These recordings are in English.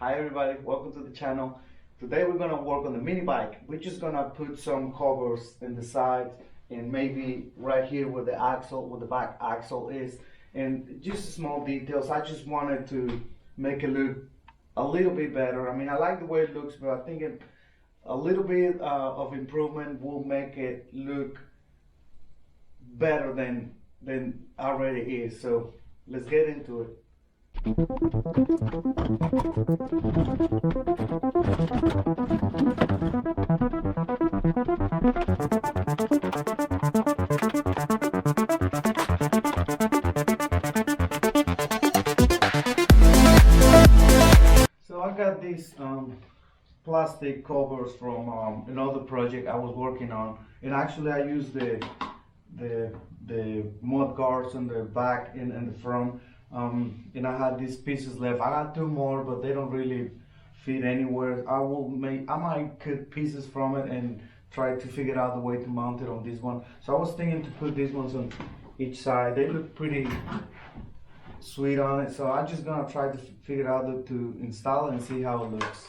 Hi everybody, welcome to the channel. Today we're gonna work on the mini bike. We're just gonna put some covers in the sides and maybe right here where the axle, where the back axle is, and just small details. I just wanted to make it look a little bit better. I mean, I like the way it looks, but I think a little bit of improvement will make it look better than already is. So let's get into it. So I got these plastic covers from another project I was working on, and actually I used the mud guards on the back and the front. And I had these pieces left. I got two more, but they don't really fit anywhere. I might cut pieces from it and try to figure out the way to mount it on this one. So I was thinking to put these ones on each side. They look pretty sweet on it. So I'm just gonna try to figure out how to install it and see how it looks.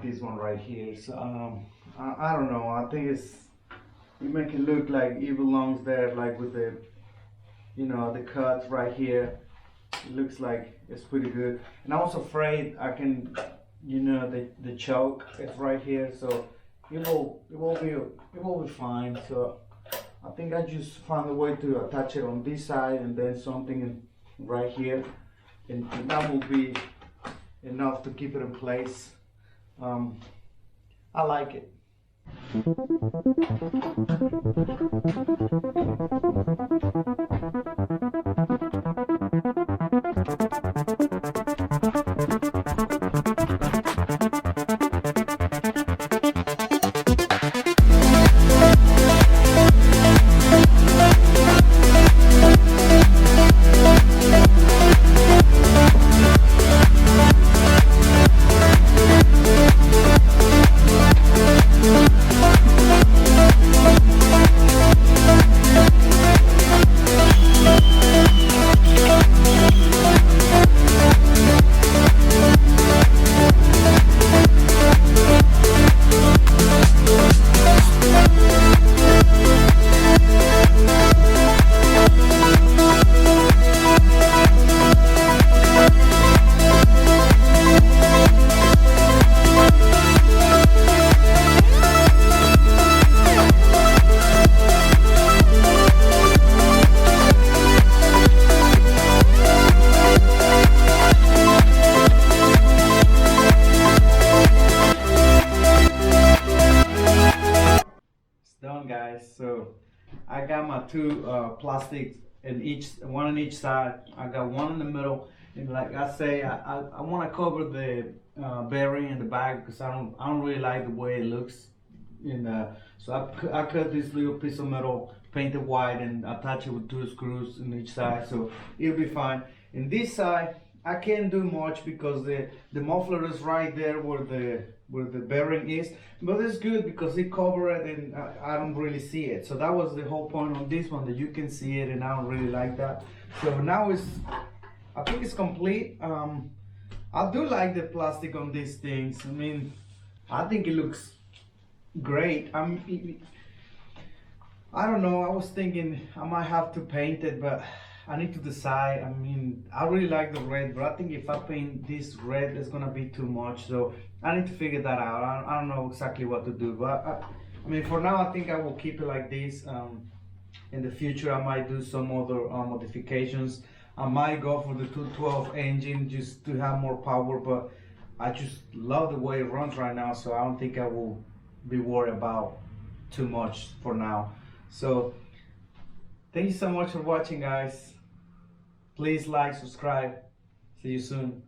This one right here. So I don't know. I think you make it look like it belongs there, like with the the cuts right here. It looks like it's pretty good. And I was afraid I can the choke is right here, so it will be fine. So I think I just found a way to attach it on this side and then something right here, and that will be enough to keep it in place. I like it. I got my two plastics one on each side. I got one in the middle, and like I say, I want to cover the bearing in the back because I don't really like the way it looks. So I cut this little piece of metal, painted white, and attach it with two screws on each side, so it'll be fine. In this side, I can't do much because the muffler is right there where the bearing is, but it's good because it covered it and I don't really see it. So that was the whole point on this one, that you can see it, and I don't really like that. So now I think it's complete. I do like the plastic on these things. I mean, I think it looks great. I don't know, I was thinking I might have to paint it, but I need to decide. I mean, I really like the red, but I think if I paint this red, it's gonna be too much. So I need to figure that out. I don't know exactly what to do, but I mean, for now, I think I will keep it like this. In the future, I might do some other modifications. I might go for the 212 engine just to have more power, but I just love the way it runs right now, so I don't think I will be worried about too much for now. So thank you so much for watching, guys. Please like, subscribe. See you soon.